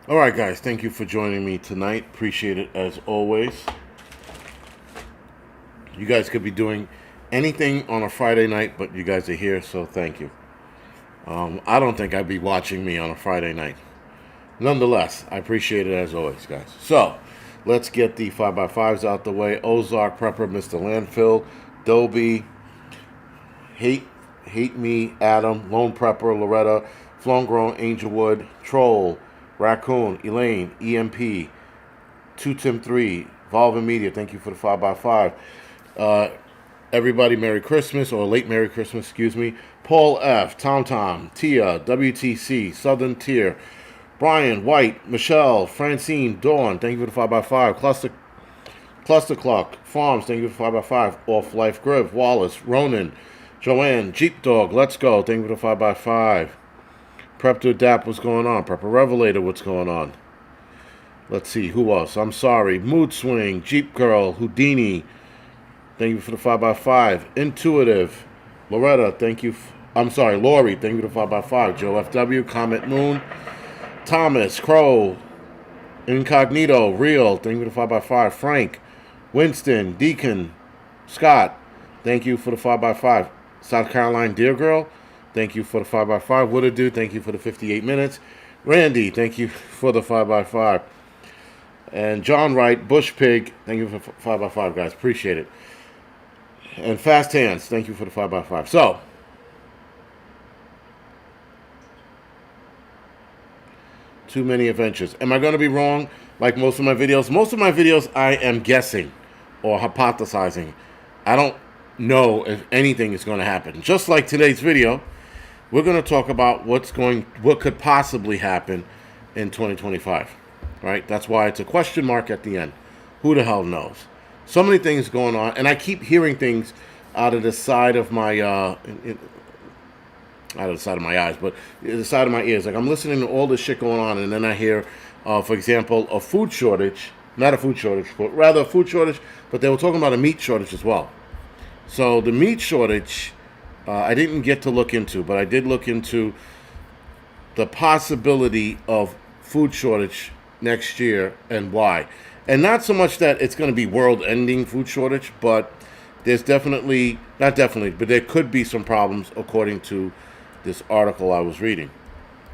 All right, guys, thank you for joining me tonight. Appreciate it as always. You guys could be doing anything on a Friday night, but you guys are here, so thank you. I don't think I'd be watching me on a Friday night. Nonetheless, I appreciate it as always, guys. So, let's get the 5x5s out the way. Ozark Prepper, Mr. Landfill, Dobie, Hate Hate Me, Adam, Lone Prepper, Loretta, Flown Grown, Angelwood, Troll, Raccoon, Elaine, EMP, 2 Tim 3, Volvin Media, thank you for the 5x5. Uh, everybody, Merry Christmas, or late Merry Christmas, excuse me. Paul F., Tom Tom, Tia, WTC, Southern Tier, Brian, White, Michelle, Francine, Dawn, thank you for the 5x5. Cluster Clock, Farms, thank you for the 5x5. Off Life Griff, Wallace, Ronan, Joanne, Jeep Dog, Let's Go, thank you for the 5x5. Prep to Adapt, what's going on? Prepper Revelator, what's going on? Let's see, who else? I'm sorry. Mood Swing, Jeep Girl, Houdini, thank you for the 5x5. Intuitive, Loretta, thank you. I'm sorry, Lori, thank you for the 5x5. Joe FW, Comet Moon, Thomas, Crow, Incognito, Real, thank you for the 5x5. Frank, Winston, Deacon, Scott, thank you for the 5x5. South Carolina Dear Girl, thank you for the 5x5. What it do? Thank you for the 58 minutes. Randy, thank you for the 5x5. And John Wright, Bush Pig, thank you for 5x5, guys. Appreciate it. And Fast Hands, thank you for the 5x5. So, too many adventures. Am I going to be wrong like most of my videos? Most of my videos I am guessing or hypothesizing. I don't know if anything is going to happen. Just like today's video, we're going to talk about what could possibly happen in 2025. Right? That's why it's a question mark at the end. Who the hell knows? So many things going on, and I keep hearing things out of the side of my out of the side of my eyes, but the side of my ears. Like I'm listening to all this shit going on, and then I hear, for example, a food shortage. Not a food shortage, but rather a food shortage. But they were talking about a meat shortage as well. So the meat shortage, I didn't get to look into, but I did look into the possibility of food shortage next year and why. And not so much that it's going to be world-ending food shortage, but there's definitely, not definitely, but there could be some problems according to this article I was reading.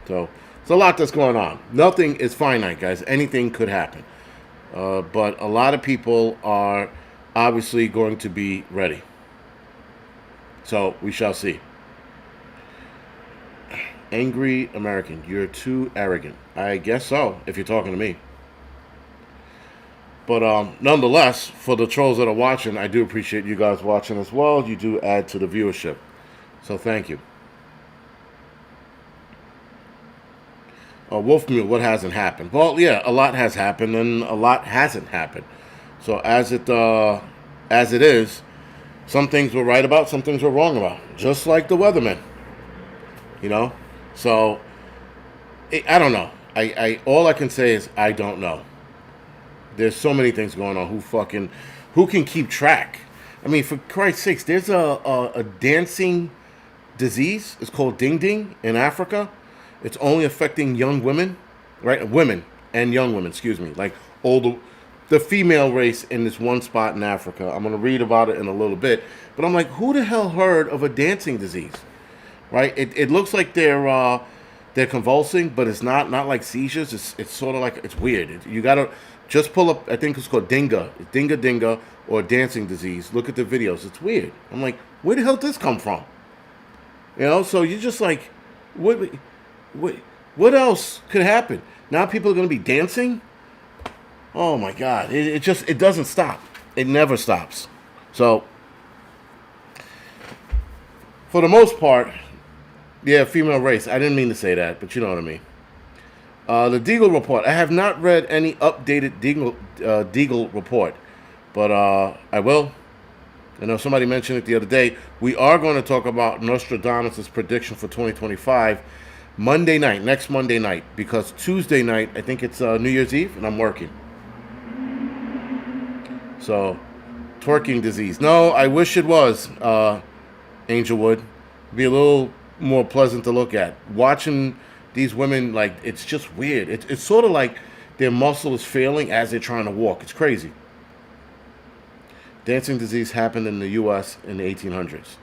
So it's a lot that's going on. Nothing is finite, guys. Anything could happen. But a lot of people are obviously going to be ready. So we shall see. Angry American, you're too arrogant. I guess so, if you're talking to me. But nonetheless, for the trolls that are watching, I do appreciate you guys watching as well. You do add to the viewership. So thank you. Wolfmule, what hasn't happened? Well, yeah, a lot has happened and a lot hasn't happened. So as it is, some things we're right about, some things we're wrong about. Just like the weathermen. You know? So, I don't know. I all I can say is I don't know. There's so many things going on. Who can keep track? I mean, for Christ's sakes, there's a dancing disease. It's called ding ding in Africa. It's only affecting young women, right? Women and young women, excuse me. Like the female race in this one spot in Africa. I'm going to read about it in a little bit. But I'm like, who the hell heard of a dancing disease? Right? It looks like they're convulsing, but it's not like seizures. It's sort of like, it's weird. You got to just pull up, I think it's called dinga or dancing disease. Look at the videos. It's weird. I'm like, where the hell did this come from? You know, so you're just like, what else could happen? Now people are going to be dancing? Oh my God. It doesn't stop. It never stops. So, for the most part, yeah, female race. I didn't mean to say that, but you know what I mean. The Deagle report. I have not read any updated Deagle report, but I will. I know somebody mentioned it the other day. We are going to talk about Nostradamus' prediction for 2025 Monday night, next Monday night, because Tuesday night, I think it's New Year's Eve, and I'm working. So, twerking disease. No, I wish it was, Angelwood. Be a little more pleasant to look at. Watching these women, like, it's just weird. It's sort of like their muscle is failing as they're trying to walk. It's crazy. Dancing disease happened in the U.S. in the 1800s.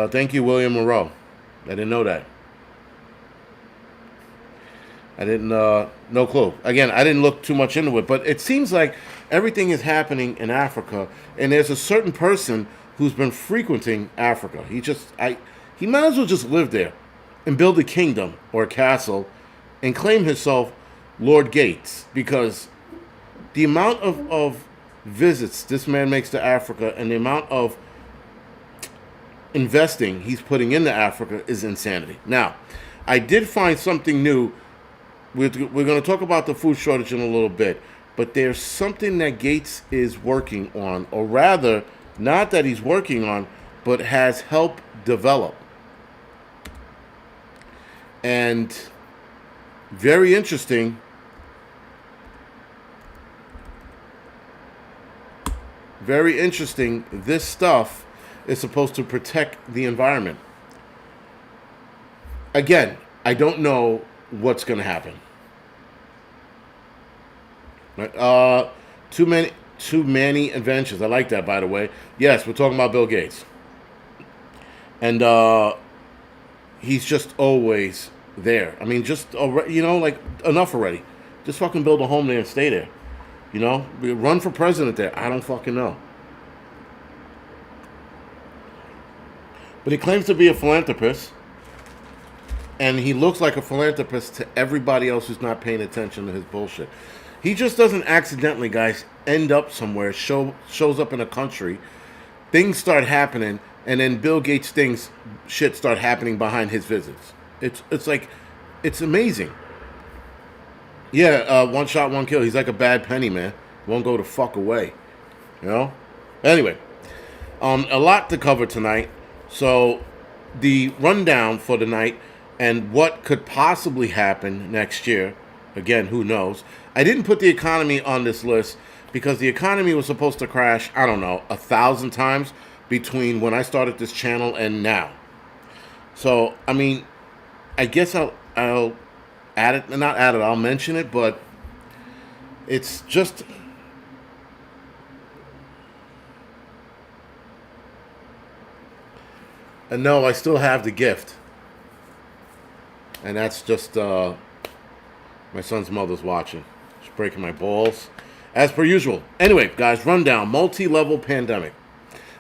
Thank you, William Moreau. I didn't know that. I didn't, no clue. Again, I didn't look too much into it, but it seems like everything is happening in Africa, and there's a certain person who's been frequenting Africa. He might as well just live there and build a kingdom or a castle and claim himself Lord Gates, because the amount of visits this man makes to Africa and the amount of investing he's putting into Africa is insanity. Now, I did find something new. We're going to talk about the food shortage in a little bit, but there's something that Gates is working on, or rather, not that he's working on, but has helped develop. And very interesting. Very interesting. This stuff is supposed to protect the environment. Again, I don't know what's going to happen. Right? Too many inventions. I like that, by the way. Yes, we're talking about Bill Gates. And he's just always there. I mean, just, like, enough already. Just fucking build a home there and stay there. Run for president there. I don't fucking know. But he claims to be a philanthropist. And he looks like a philanthropist to everybody else who's not paying attention to his bullshit. He just doesn't accidentally, guys, end up somewhere, shows up in a country, things start happening, and then Bill Gates shit start happening behind his visits. It's like, it's amazing. Yeah, one shot, one kill. He's like a bad penny, man. Won't go the fuck away. Anyway, a lot to cover tonight. So, the rundown for the night and what could possibly happen next year. Again, who knows? I didn't put the economy on this list because the economy was supposed to crash, I don't know, 1,000 times between when I started this channel and now. So, I mean, I guess I'll add it, not add it, I'll mention it, but it's just... And no, I still have the gift. And that's just, my son's mother's watching. She's breaking my balls, as per usual. Anyway, guys, rundown, multi-level pandemic.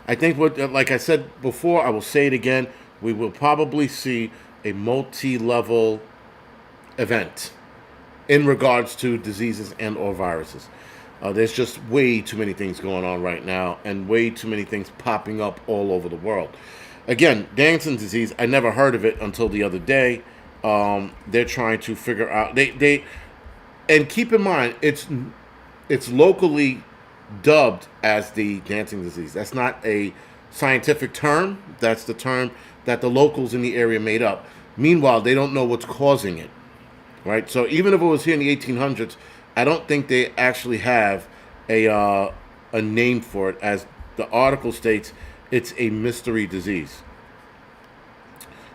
I think, like I said before, I will say it again, we will probably see a multi-level event in regards to diseases and or viruses. There's just way too many things going on right now, and way too many things popping up all over the world. Again, dancing disease, I never heard of it until the other day. They're trying to figure out, and keep in mind, it's locally dubbed as the dancing disease. That's not a scientific term. That's the term that the locals in the area made up. Meanwhile, they don't know what's causing it, right? So even if it was here in the 1800s, I don't think they actually have a name for it. As the article states, it's a mystery disease.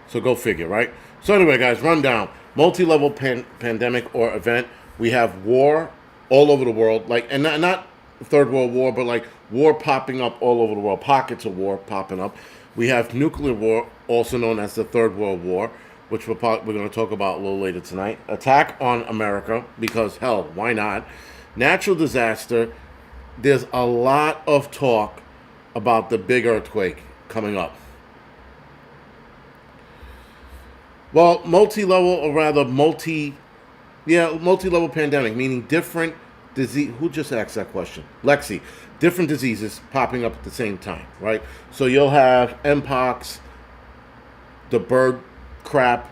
So go figure, right? So anyway, guys, rundown. Multi-level pandemic or event. We have war all over the world, like, and not Third World War, but like war popping up all over the world. Pockets of war popping up. We have nuclear war, also known as the Third World War, which we're going to talk about a little later tonight. Attack on America, because hell, why not? Natural disaster. There's a lot of talk about the big earthquake coming up. Well, multi-level pandemic, meaning different disease. Who just asked that question? Lexi. Different diseases popping up at the same time, right? So you'll have Mpox, the bird crap,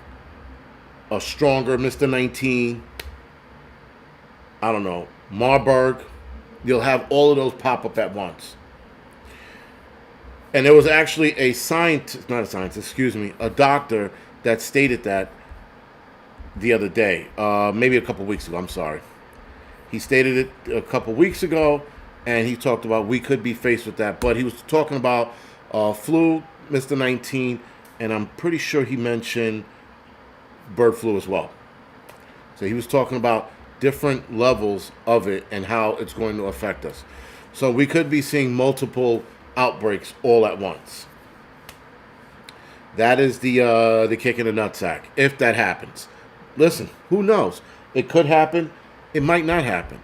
a stronger Mr. 19, I don't know, Marburg. You'll have all of those pop up at once. And there was actually a doctor that stated that the other day, maybe a couple weeks ago, I'm sorry. He stated it a couple weeks ago, and he talked about we could be faced with that. But he was talking about flu, Mr. 19, and I'm pretty sure he mentioned bird flu as well. So he was talking about different levels of it and how it's going to affect us. So we could be seeing multiple outbreaks all at once. That is the kick in the nutsack, if that happens. Listen, who knows? It could happen. It might not happen.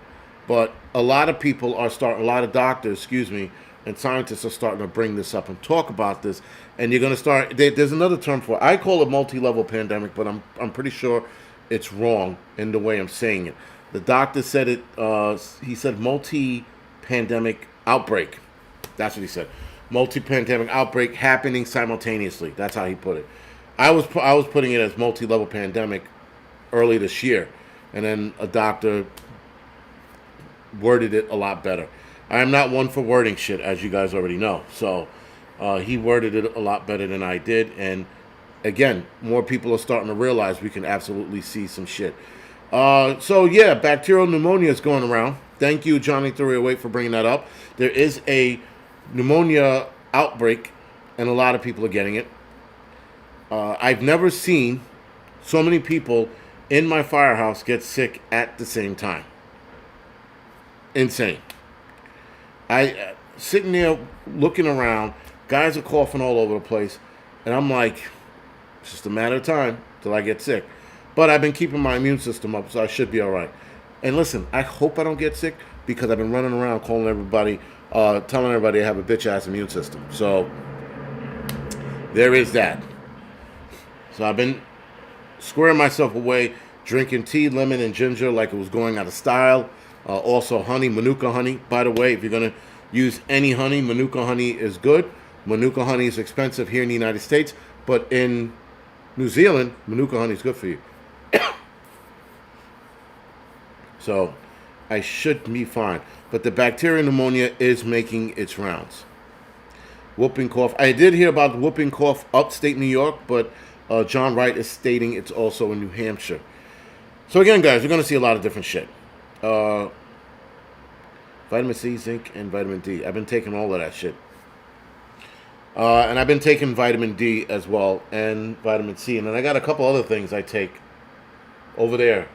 But a lot of people are starting, a lot of doctors, and scientists are starting to bring this up and talk about this. And you're going to start, there's another term for it. I call it multi-level pandemic, but I'm pretty sure it's wrong in the way I'm saying it. The doctor said it, he said multi-pandemic outbreak. That's what he said. Multi-pandemic outbreak happening simultaneously. That's how he put it. I was putting it as multi-level pandemic early this year, and then a doctor worded it a lot better. I am not one for wording shit, as you guys already know. So he worded it a lot better than I did, and again, more people are starting to realize we can absolutely see some shit. So yeah, bacterial pneumonia is going around. Thank you, Johnny 308, for bringing that up. There is a pneumonia outbreak, and a lot of people are getting it. I've never seen so many people in my firehouse get sick at the same time. Insane. I sitting there looking around, guys are coughing all over the place, and I'm like, it's just a matter of time till I get sick. But I've been keeping my immune system up, so I should be all right. And listen, I hope I don't get sick because I've been running around calling everybody, telling everybody I have a bitch-ass immune system. So there is that. So I've been squaring myself away, drinking tea, lemon, and ginger like it was going out of style. Also honey, Manuka honey. By the way, if you're going to use any honey, Manuka honey is good. Manuka honey is expensive here in the United States, but in New Zealand, Manuka honey is good for you. So I should be fine. But the bacterial pneumonia is making its rounds. Whooping cough. I did hear about whooping cough upstate New York, but John Wright is stating it's also in New Hampshire. So again, guys, we're going to see a lot of different shit. Vitamin C, zinc, and vitamin D. I've been taking all of that shit. And I've been taking vitamin D as well, and vitamin C. And then I got a couple other things I take over there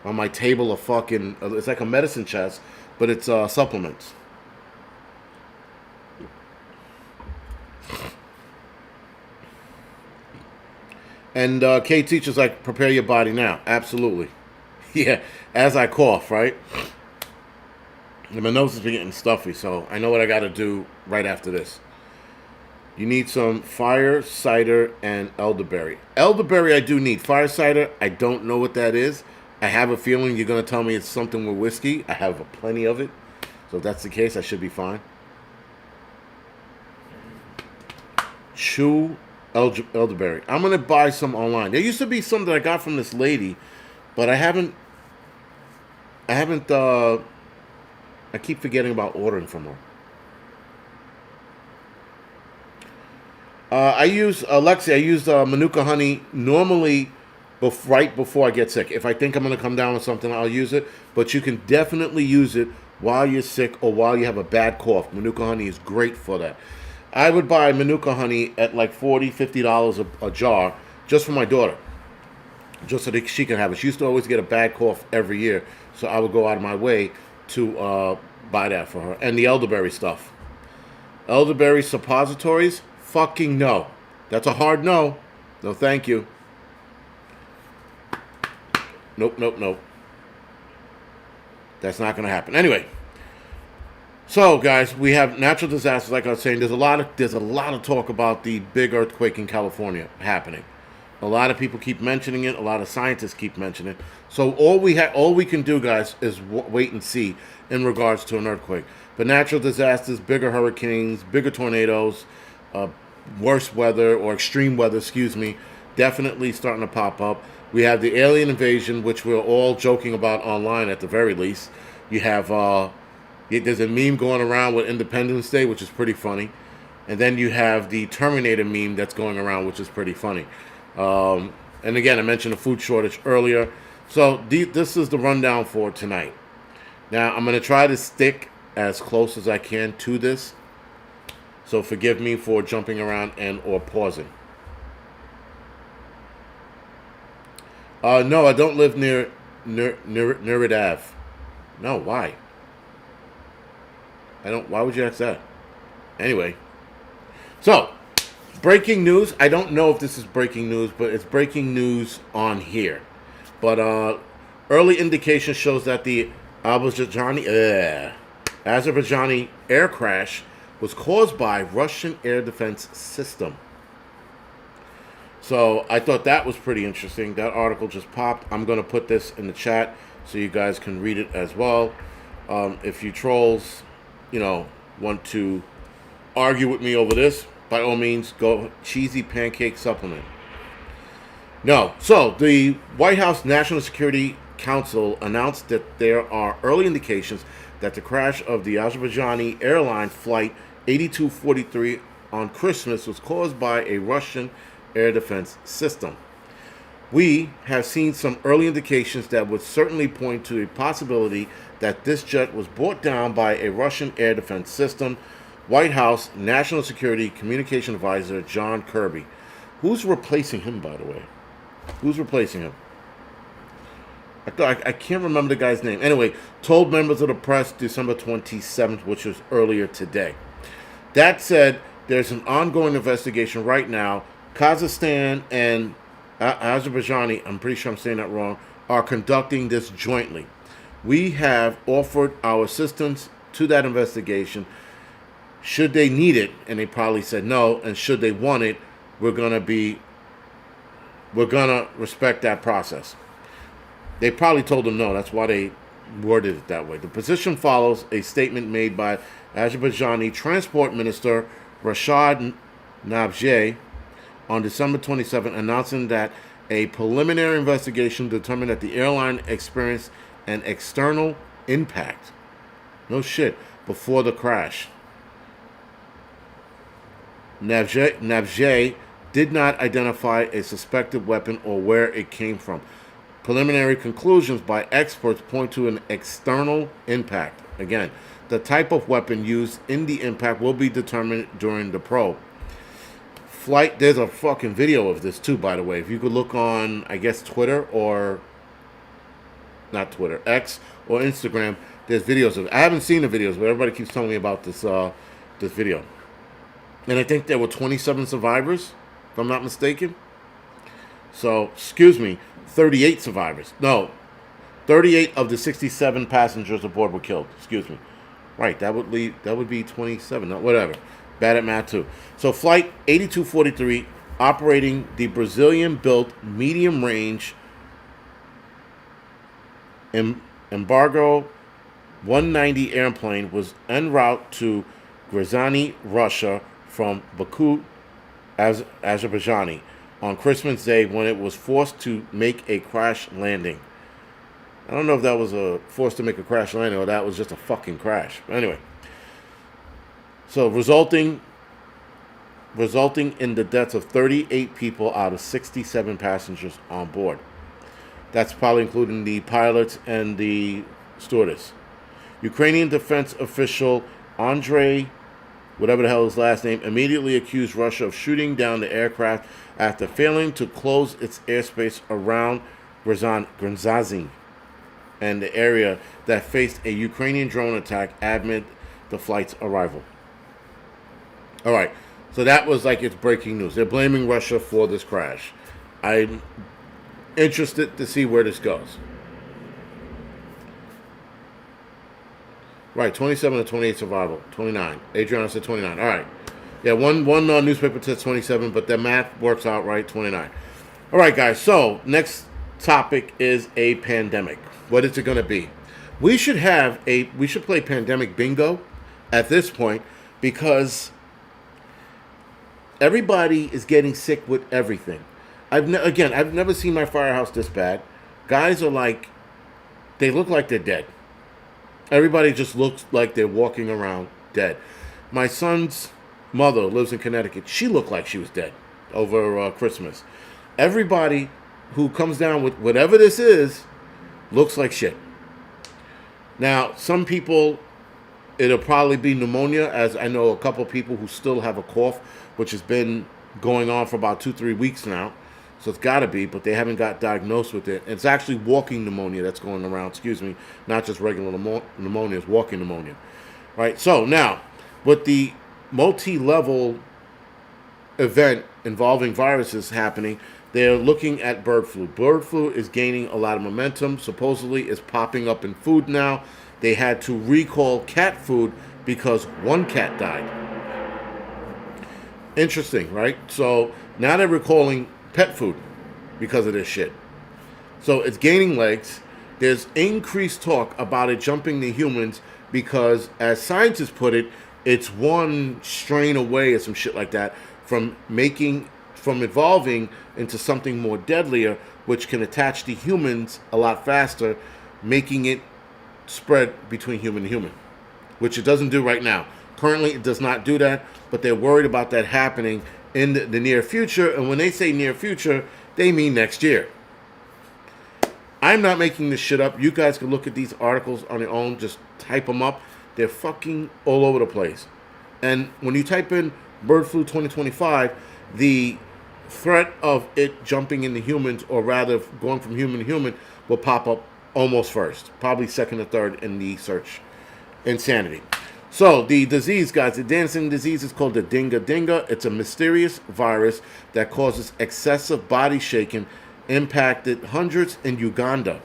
on my table of fucking... it's like a medicine chest, but it's supplements. And Kate teaches like, prepare your body now. Absolutely. Yeah, as I cough, right? And my nose has been getting stuffy, so I know what I got to do right after this. You need some fire cider and elderberry. Elderberry I do need. Fire cider, I don't know what that is. I have a feeling you're going to tell me it's something with whiskey. I have plenty of it. So if that's the case, I should be fine. Chew elderberry. I'm going to buy some online. There used to be some that I got from this lady, but I keep forgetting about ordering from her. I use Manuka honey normally right before I get sick. If I think I'm going to come down with something, I'll use it. But you can definitely use it while you're sick or while you have a bad cough. Manuka honey is great for that. I would buy Manuka honey at like $40, $50 a jar just for my daughter. Just so that she can have it. She used to always get a bad cough every year. So I would go out of my way to buy that for her. And the elderberry stuff. Elderberry suppositories? Fucking no. That's a hard no. No, thank you. Nope. That's not going to happen. Anyway. So, guys, we have natural disasters. Like I was saying, there's a lot of talk about the big earthquake in California happening. A lot of people keep mentioning it. A lot of scientists keep mentioning it. So all we can do, guys, is wait and see in regards to an earthquake. But natural disasters, bigger hurricanes, bigger tornadoes, worse weather or extreme weather, definitely starting to pop up. We have the alien invasion, which we're all joking about online at the very least. You have there's a meme going around with Independence Day, which is pretty funny. And then you have the Terminator meme that's going around, which is pretty funny. And again, I mentioned a food shortage earlier. So this is the rundown for tonight. Now, I'm going to try to stick as close as I can to this. So forgive me for jumping around and or pausing. No, I don't live near Nuridav. No, why? I don't. Why would you ask that? Anyway, so breaking news. I don't know if this is breaking news, but it's breaking news on here. But early indication shows that the Azerbaijani air crash was caused by Russian air defense system. So I thought that was pretty interesting. That article just popped. I'm going to put this in the chat so you guys can read it as well. If you trolls, want to argue with me over this, by all means, go cheesy pancake supplement. No. So the White House National Security Council announced that there are early indications that the crash of the Azerbaijani airline flight 8243 on Christmas was caused by a Russian air defense system. We have seen some early indications that would certainly point to a possibility that this jet was brought down by a Russian air defense system. White House National Security Communication Advisor John Kirby. Who's replacing him, by the way? Who's replacing him? I can't remember the guy's name. Anyway, told members of the press December 27th, which was earlier today. That said, there's an ongoing investigation right now. Kazakhstan and Azerbaijani, I'm pretty sure I'm saying that wrong, are conducting this jointly. We have offered our assistance to that investigation. Should they need it, and they probably said no, and should they want it, we're gonna respect that process. They probably told them no. That's why they worded it that way. The position follows a statement made by Azerbaijani Transport Minister Rashad Nabzheh on December 27, announcing that a preliminary investigation determined that the airline experienced an external impact. No shit. Before the crash. Nabzheh did not identify a suspected weapon or where it came from. Preliminary conclusions by experts point to an external impact. Again, the type of weapon used in the impact will be determined during the probe. Flight, there's a fucking video of this too, by the way. If you could look on, I guess, Twitter or, not Twitter, X or Instagram, there's videos of it. I haven't seen the videos, but everybody keeps telling me about this video. And I think there were 27 survivors, if I'm not mistaken. So, 38 survivors. No, 38 of the 67 passengers aboard were killed. Right, that would be 27. No, whatever. Bad at math too. So flight 8243, operating the Brazilian-built medium-range Embraer 190 airplane, was en route to Grozny, Russia, from Baku, Azerbaijan, on Christmas Day, when it was forced to make a crash landing. I don't know if that was forced to make a crash landing or that was just a fucking crash. Anyway, so resulting in the deaths of 38 people out of 67 passengers on board. That's probably including the pilots and the stewardess. Ukrainian defense official Andrei, whatever the hell his last name, immediately accused Russia of shooting down the aircraft after failing to close its airspace around Grozny and the area that faced a Ukrainian drone attack amid the flight's arrival. All right, so that was like it's breaking news. They're blaming Russia for this crash. I'm interested to see where this goes. Right, 27 to 28 survival. 29. Adriana said 29. All right. Yeah, one newspaper says 27, but the math works out right, 29. All right, guys. So next topic is a pandemic. What is it going to be? We should play pandemic bingo at this point, because everybody is getting sick with everything. I've never seen my firehouse this bad. Guys are like, they look like they're dead. Everybody just looks like they're walking around dead. My son's mother lives in Connecticut. She looked like she was dead over Christmas. Everybody who comes down with whatever this is looks like shit. Now, some people, it'll probably be pneumonia, as I know a couple people who still have a cough, which has been going on for about 2-3 weeks now. So it's got to be, but they haven't got diagnosed with it. It's actually walking pneumonia that's going around, excuse me, not just regular pneumonia, it's walking pneumonia. Right? So now, with the multi-level event involving viruses happening, they're looking at bird flu. Bird flu is gaining a lot of momentum. Supposedly, it's popping up in food now. They had to recall cat food because one cat died. Interesting, right? So now they're recalling pet food because of this shit. So it's gaining legs. There's increased talk about it jumping to humans because, as scientists put it, it's one strain away or some shit like that from evolving into something more deadlier, which can attach to humans a lot faster, making it spread between human and human, which it doesn't do right now. Currently, it does not do that, but they're worried about that happening in the near future. And when they say near future, they mean next year. I'm not making this shit up. You guys can look at these articles on your own. Just type them up. They're fucking all over the place. And when you type in bird flu 2025, the threat of it jumping into humans, or rather going from human to human, will pop up almost first. Probably second or third in the search. Insanity. So the disease, guys, the dancing disease is called the dinga dinga. It's a mysterious virus that causes excessive body shaking, impacted hundreds in Uganda.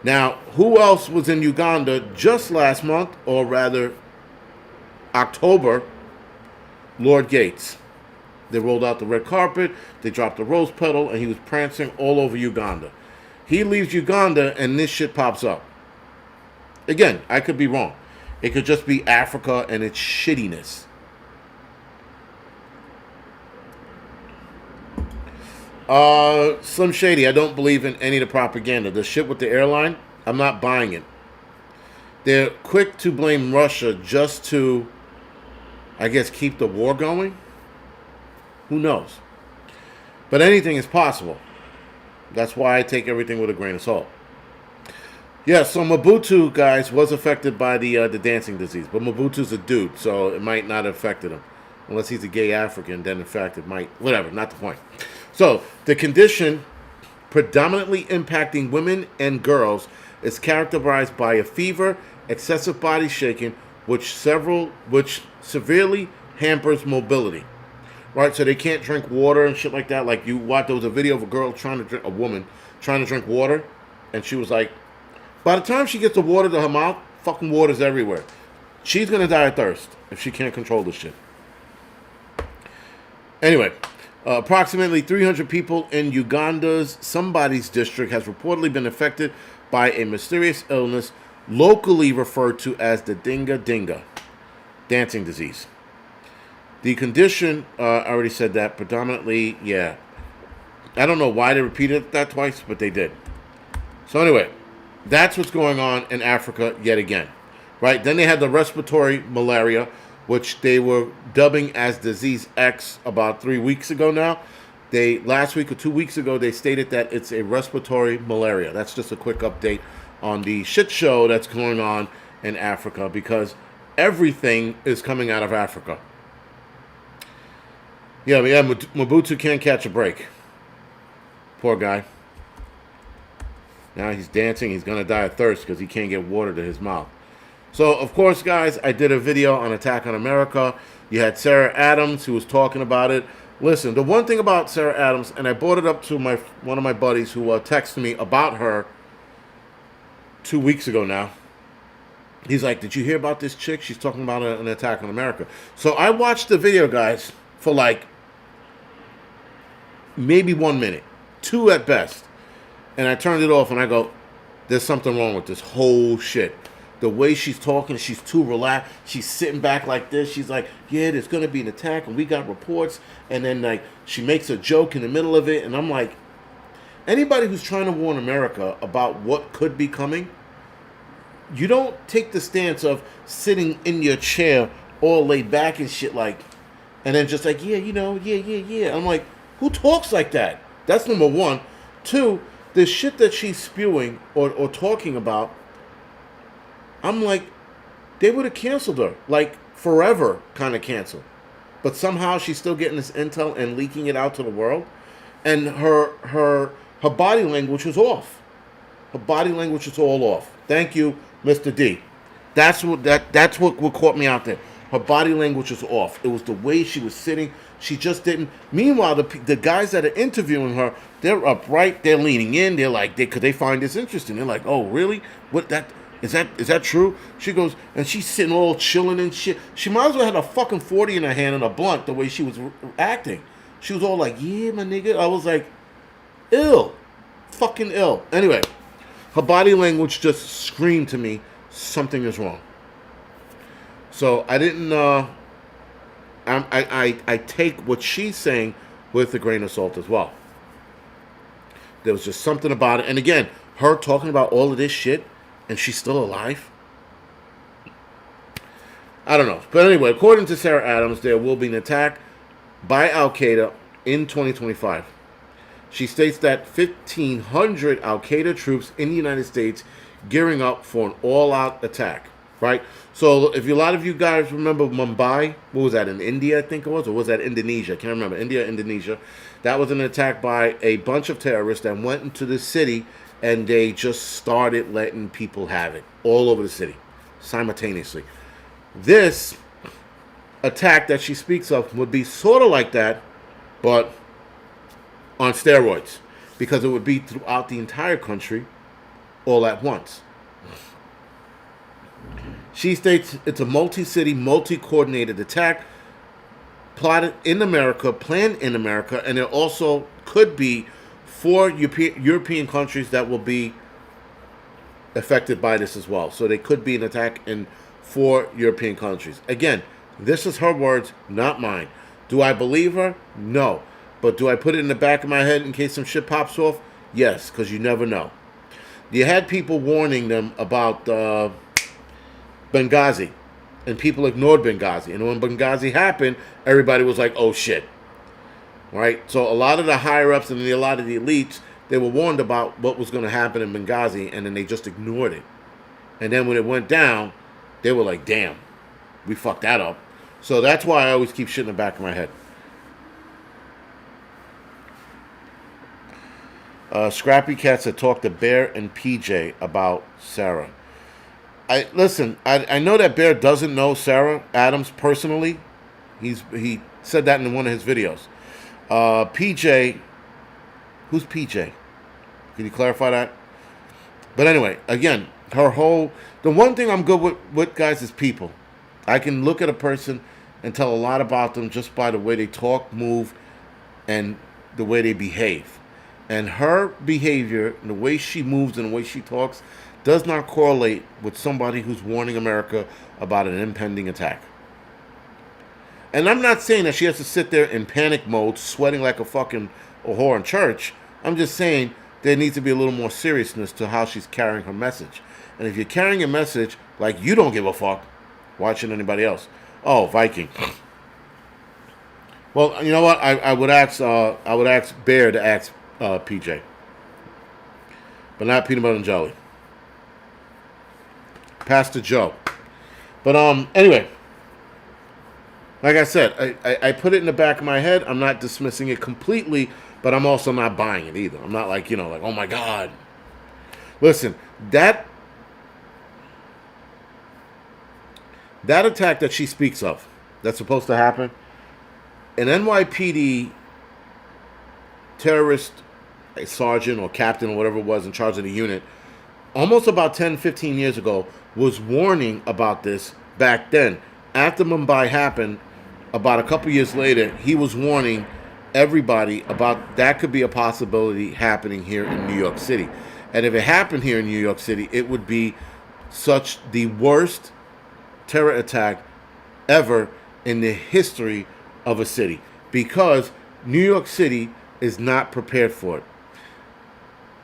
Now, who else was in Uganda just last month, or rather October? Lord Gates. They rolled out the red carpet, they dropped the rose petal, and he was prancing all over Uganda. He leaves Uganda and this shit pops up. Again, I could be wrong. It could just be Africa and its shittiness. Slim Shady, I don't believe in any of the propaganda. The shit with the airline, I'm not buying it. They're quick to blame Russia just to, I guess, keep the war going. Who knows? But anything is possible. That's why I take everything with a grain of salt. Yeah, so Mobutu, guys, was affected by the dancing disease. But Mobutu's a dude, so it might not have affected him. Unless he's a gay African, then in fact it might. Whatever, not the point. So, the condition predominantly impacting women and girls is characterized by a fever, excessive body shaking, which severely hampers mobility. Right, so they can't drink water and shit like that. Like you watch, there was a video of a woman trying to drink water, and she was like, by the time she gets the water to her mouth, fucking water's everywhere. She's gonna die of thirst if she can't control this shit. Anyway, approximately 300 people in Uganda's Somebody's district has reportedly been affected by a mysterious illness locally referred to as the dinga dinga, dancing disease. The condition, I already said that, predominantly, yeah. I don't know why they repeated that twice, but they did. So anyway, that's what's going on in Africa yet again. Right? Then they had the respiratory malaria, which they were dubbing as Disease X about 3 weeks ago now. Last week or 2 weeks ago, they stated that it's a respiratory malaria. That's just a quick update on the shit show that's going on in Africa, because everything is coming out of Africa. Yeah, Mobutu can't catch a break. Poor guy. Now he's dancing. He's going to die of thirst because he can't get water to his mouth. So, of course, guys, I did a video on Attack on America. You had Sarah Adams who was talking about it. Listen, the one thing about Sarah Adams, and I brought it up to one of my buddies who texted me about her 2 weeks ago now. He's like, did you hear about this chick? She's talking about an Attack on America. So I watched the video, guys, for like maybe 1 minute, 2 at best. And I turned it off and I go, there's something wrong with this whole shit. The way she's talking, she's too relaxed. She's sitting back like this. She's like, yeah, there's going to be an attack and we got reports. And then like she makes a joke in the middle of it. And I'm like, anybody who's trying to warn America about what could be coming, you don't take the stance of sitting in your chair all laid back and shit like, and then just like, yeah, yeah. I'm like, who talks like that? That's number one. 2, the shit that she's spewing or talking about, I'm like, they would have canceled her. Like, forever kind of canceled. But somehow she's still getting this intel and leaking it out to the world. and her body language was off. Her body language was all off. Thank you, Mr. D. That's what caught me out there. Her body language was off. It was the way she was sitting. She just didn't. Meanwhile, the guys that are interviewing her, they're upright. They're leaning in. They're like, because they find this interesting. They're like, oh, really? What that is that true? She goes, and she's sitting all chilling and shit. She might as well had a fucking 40 in her hand and a blunt the way she was acting. She was all like, yeah, my nigga. I was like, ill, fucking ill. Anyway, her body language just screamed to me something is wrong. So I didn't. I take what she's saying with a grain of salt as well. There was just something about it, and again, her talking about all of this shit, and she's still alive. I don't know, but anyway, according to Sarah Adams, there will be an attack by Al Qaeda in 2025. She states that 1,500 Al Qaeda troops in the United States gearing up for an all-out attack. Right? So if a lot of you guys remember Mumbai, what was that, in India, I think it was? Or was that Indonesia? I can't remember. India, Indonesia. That was an attack by a bunch of terrorists that went into the city and they just started letting people have it all over the city simultaneously. This attack that she speaks of would be sort of like that, but on steroids, because it would be throughout the entire country all at once. She states it's a multi-city, multi-coordinated attack planned in America, and there also could be 4 European countries that will be affected by this as well. So there could be an attack in 4 European countries. Again, this is her words, not mine. Do I believe her? No. But do I put it in the back of my head in case some shit pops off? Yes, because you never know. You had people warning them about Benghazi, and people ignored Benghazi. And when Benghazi happened, everybody was like, oh shit. Right? So a lot of the higher-ups and a lot of the elites, they were warned about what was going to happen in Benghazi, and then they just ignored it. And then when it went down, they were like, damn, we fucked that up. So that's why I always keep shit in the back of my head. Scrappy Cats had talked to Bear and PJ about Sarah. I know that Bear doesn't know Sarah Adams personally. He said that in one of his videos. PJ, who's PJ? Can you clarify that? But anyway, again, the one thing I'm good with guys is people. I can look at a person and tell a lot about them just by the way they talk, move, and the way they behave. And her behavior, and the way she moves and the way she talks, does not correlate with somebody who's warning America about an impending attack. And I'm not saying that she has to sit there in panic mode, sweating like a whore in church. I'm just saying there needs to be a little more seriousness to how she's carrying her message. And if you're carrying a message like you don't give a fuck, why should anybody else? Oh, Viking. Well, you know what? I would ask Bear to ask PJ, but not peanut butter and jelly. Pastor Joe. But anyway, like I said, I put it in the back of my head. I'm not dismissing it completely, but I'm also not buying it either. I'm not like, like, oh my God. Listen, that attack that she speaks of, that's supposed to happen, an NYPD terrorist sergeant or captain or whatever it was in charge of the unit, almost about 10, 15 years ago, was warning about this back then. After Mumbai happened, about a couple years later, he was warning everybody about that could be a possibility happening here in New York City. And if it happened here in New York City, it would be the worst terror attack ever in the history of a city, because New York City is not prepared for it.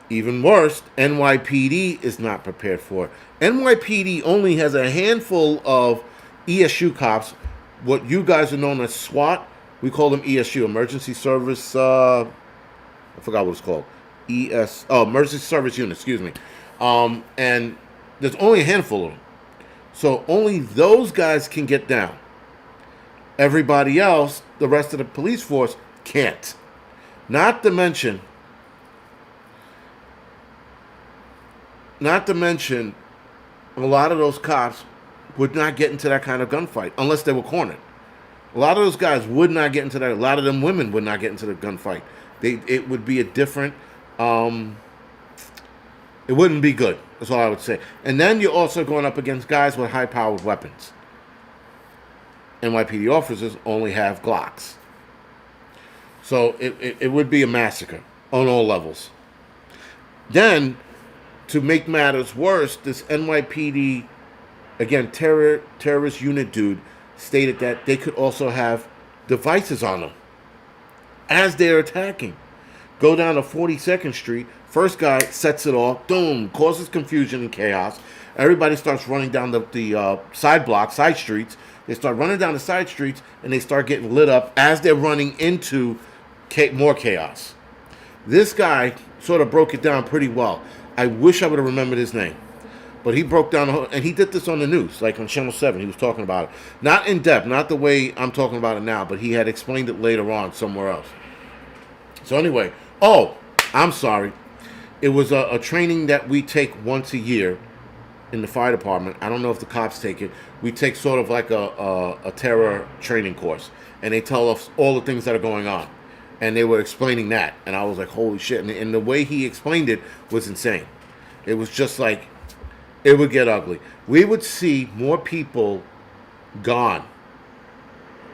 Even worse, NYPD is not prepared for it. NYPD only has a handful of ESU cops, what you guys are known as SWAT. We call them ESU, Emergency Service, I forgot what it's called. Emergency Service Unit, excuse me. And there's only a handful of them. So only those guys can get down. Everybody else, the rest of the police force, can't. Not to mention, not to mention, a lot of those cops would not get into that kind of gunfight unless they were cornered. A lot of those guys would not get into that. A lot of them women would not get into the gunfight. It would be a different. It wouldn't be good. That's all I would say. And then you're also going up against guys with high-powered weapons. NYPD officers only have Glocks. So it would be a massacre on all levels. Then, to make matters worse, this NYPD, again, terrorist unit dude, stated that they could also have devices on them as they're attacking. Go down to 42nd Street. First guy sets it off. Boom. Causes confusion and chaos. Everybody starts running down the side blocks, side streets. They start running down the side streets, and they start getting lit up as they're running into more chaos. This guy sort of broke it down pretty well. I wish I would have remembered his name. But he broke down the whole, and he did this on the news, like on Channel 7. He was talking about it. Not in depth, not the way I'm talking about it now, but he had explained it later on somewhere else. So anyway, I'm sorry. It was a training that we take once a year in the fire department. I don't know if the cops take it. We take sort of like a terror training course, and they tell us all the things that are going on. And they were explaining that, and I was like, holy shit. And the way he explained it was insane. It was just like, it would get ugly. We would see more people gone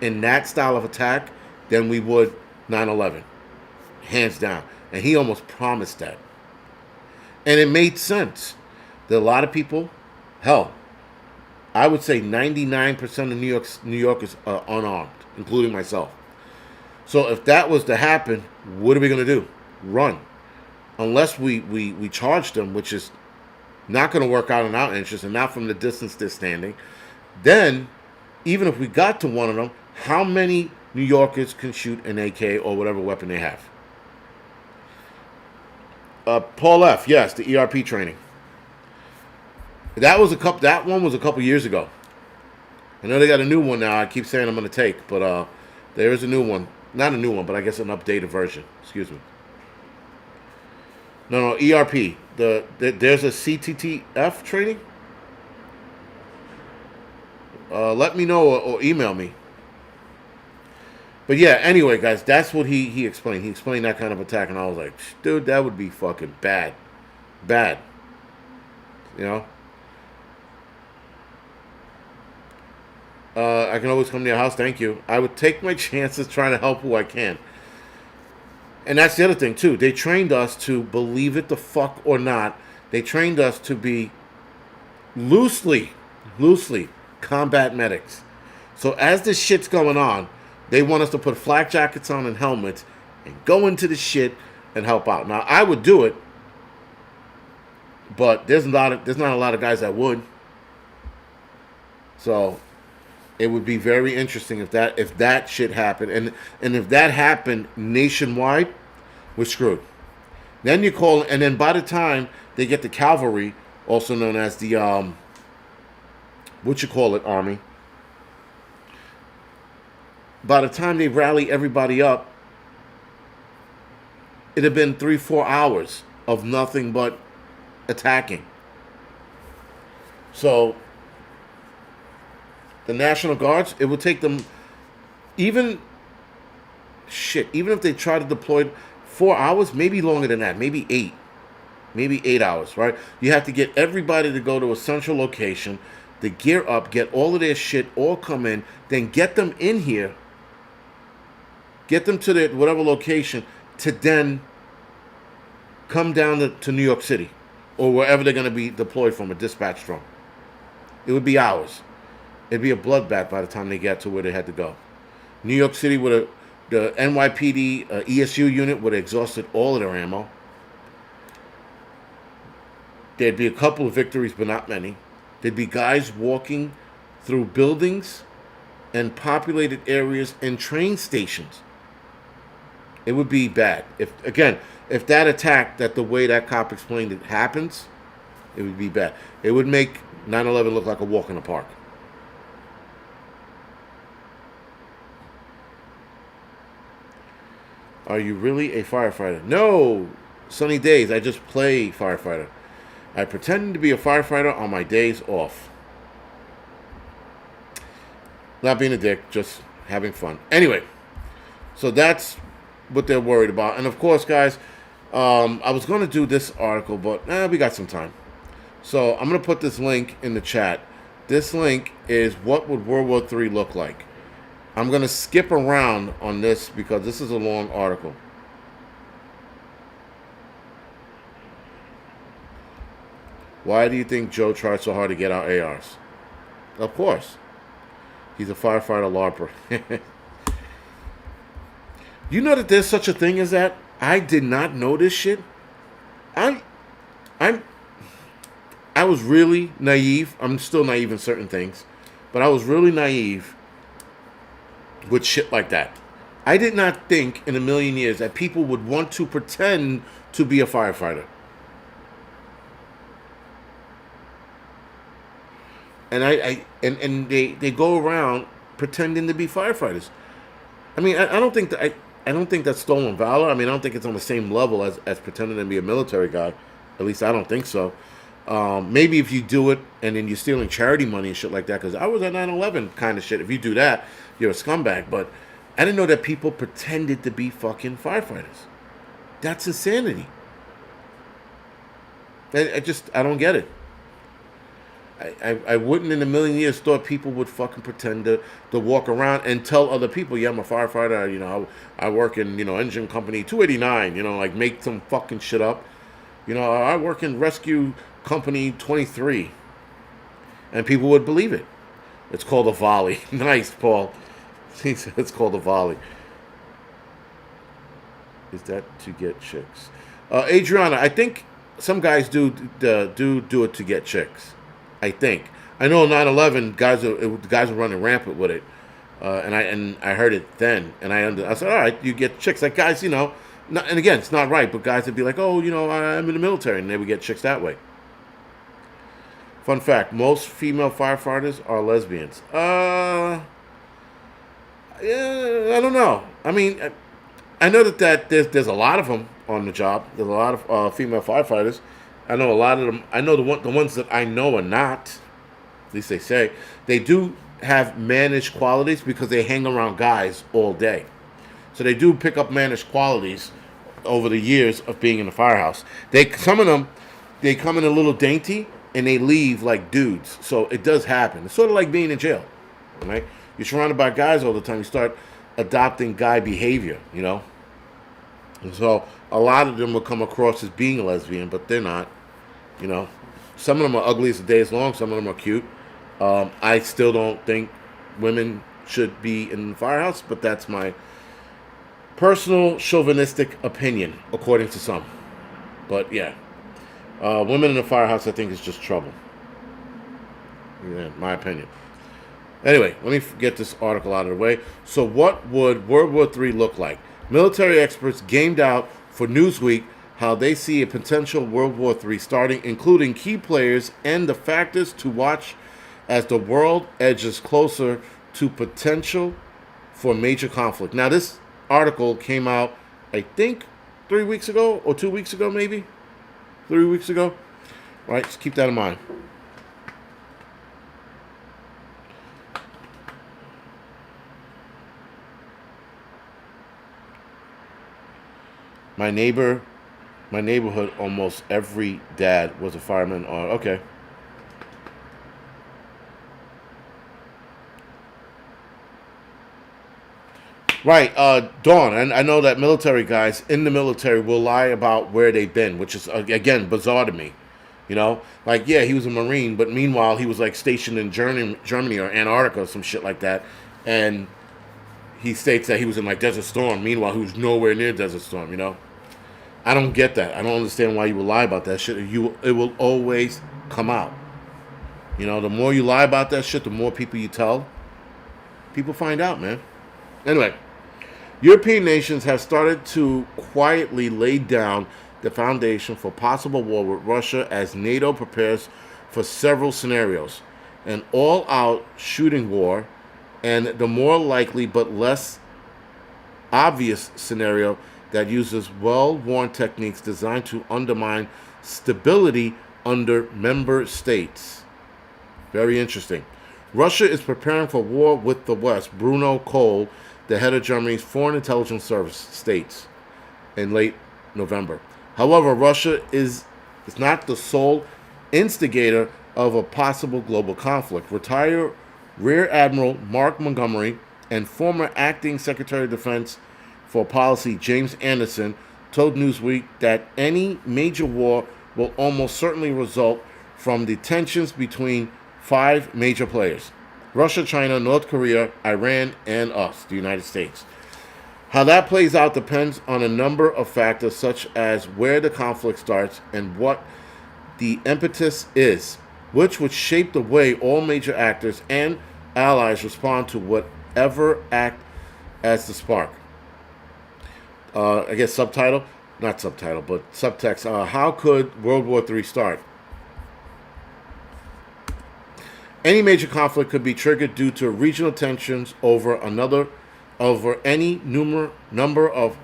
in that style of attack than we would 9/11. Hands down. And he almost promised that. And it made sense. There are a lot of people, hell, I would say 99% of New Yorkers are unarmed, including myself. So if that was to happen, what are we going to do? Run. Unless we charge them, which is not going to work out in our interest, and not from the distance they're standing. Then, even if we got to one of them, how many New Yorkers can shoot an AK or whatever weapon they have? Paul F. Yes, the ERP training. That one was a couple years ago. I know they got a new one now. I keep saying I'm going to take, but there is a new one. Not a new one, but I guess an updated version. Excuse me. No, ERP. There's a CTTF training. Let me know or email me. But yeah, anyway, guys, that's what he explained. He explained that kind of attack, and I was like, dude, that would be fucking bad. Bad. You know? I can always come to your house, thank you. I would take my chances trying to help who I can. And that's the other thing, too. They trained us to, believe it the fuck or not, they trained us to be loosely combat medics. So as this shit's going on, they want us to put flak jackets on and helmets and go into the shit and help out. Now, I would do it, but there's not a lot of guys that would. So it would be very interesting if that shit happened, and if that happened nationwide, we're screwed. Then you call, and then by the time they get the cavalry, also known as the army. By the time they rally everybody up, it'd have been 3-4 hours of nothing but attacking. So the National Guards, it would take them even if they try to deploy 4 hours, maybe longer than that, maybe 8 hours, right? You have to get everybody to go to a central location, to gear up, get all of their shit, all come in, then get them in here, get them to their whatever location, to then come down to New York City or wherever they're going to be deployed from or dispatched from. It would be hours. It'd be a bloodbath by the time they get to where they had to go. New York City, the NYPD ESU unit would have exhausted all of their ammo. There'd be a couple of victories, but not many. There'd be guys walking through buildings and populated areas and train stations. It would be bad. If that attack, that the way that cop explained it happens, it would be bad. It would make 9/11 look like a walk in the park. Are you really a firefighter? No, sunny days. I just play firefighter. I pretend to be a firefighter on my days off. Not being a dick, just having fun. Anyway, so that's what they're worried about. And of course, guys, I was going to do this article, but we got some time. So I'm going to put this link in the chat. This link is what would World War III look like. I'm going to skip around on this because this is a long article. Why do you think Joe tried so hard to get our ARs? Of course. He's a firefighter LARPer. You know that there's such a thing as that? I did not know this shit. I was really naive. I'm still naive in certain things. But I was really naive with shit like that. I did not think in a million years that people would want to pretend to be a firefighter. And they go around pretending to be firefighters. I mean, I don't think that I don't think that's stolen valor. I mean, I don't think it's on the same level as pretending to be a military guy. At least I don't think so. Maybe if you do it and then you're stealing charity money and shit like that, because I was at 9/11 kind of shit. If you do that, you're a scumbag. But I didn't know that people pretended to be fucking firefighters. That's insanity. I don't get it. I wouldn't in a million years thought people would fucking pretend to walk around and tell other people, yeah, I'm a firefighter, you know, I work in, you know, engine company 289, you know, like make some fucking shit up. You know, I work in rescue company 23. And people would believe it. It's called a volley. Nice, Paul. He said it's called a volley. Is that to get chicks? Adriana, I think some guys do it to get chicks. I think. I know 9/11 guys are running rampant with it, and I heard it then, and I said, all right, you get chicks, like guys, you know, and again, it's not right, but guys would be like, oh, you know, I'm in the military, and they would get chicks that way. Fun fact: most female firefighters are lesbians. Yeah, I don't know. I mean, I know that there's a lot of them on the job. There's a lot of female firefighters. I know a lot of them. I know the ones that I know are not. At least they say they do have mannish qualities because they hang around guys all day. So they do pick up mannish qualities over the years of being in the firehouse. Some of them they come in a little dainty and they leave like dudes. So it does happen. It's sort of like being in jail, right? You're surrounded by guys all the time. You start adopting guy behavior, you know. And so a lot of them will come across as being a lesbian, but they're not. You know, some of them are ugly as the day is long. Some of them are cute. I still don't think women should be in the firehouse, but that's my personal chauvinistic opinion, according to some. But yeah, women in the firehouse, I think, is just trouble. Yeah, my opinion. Anyway, let me get this article out of the way. So what would World War III look like? Military experts gamed out for Newsweek how they see a potential World War III starting, including key players and the factors to watch as the world edges closer to potential for major conflict. Now, this article came out, I think, 3 weeks ago, or 2 weeks ago, maybe? 3 weeks ago? All right, just keep that in mind. My neighborhood, almost every dad was a fireman. Okay. Right, Dawn, and I know that military guys in the military will lie about where they've been, which is, again, bizarre to me. You know? Like, yeah, he was a Marine, but meanwhile, he was, like, stationed in Germany or Antarctica or some shit like that, and he states that he was in, like, Desert Storm. Meanwhile, he was nowhere near Desert Storm, you know? I don't get that. I don't understand why you would lie about that shit. It will always come out. You know, the more you lie about that shit, the more people you tell, people find out, man. Anyway, European nations have started to quietly lay down the foundation for possible war with Russia as NATO prepares for several scenarios. An all-out shooting war, and the more likely but less obvious scenario that uses well-worn techniques designed to undermine stability under member states. Very interesting. Russia is preparing for war with the West, Bruno Kohl, the head of Germany's Foreign Intelligence Service, states in late November. However, Russia is not the sole instigator of a possible global conflict. Retired Rear Admiral Mark Montgomery and former acting Secretary of Defense for Policy James Anderson told Newsweek that any major war will almost certainly result from the tensions between 5 major players: Russia, China, North Korea, Iran, and us, the United States. How that plays out depends on a number of factors, such as where the conflict starts and what the impetus is, which would shape the way all major actors and allies respond to whatever act as the spark. I guess subtitle? Not subtitle, but subtext. How could World War III start? Any major conflict could be triggered due to regional tensions over any number of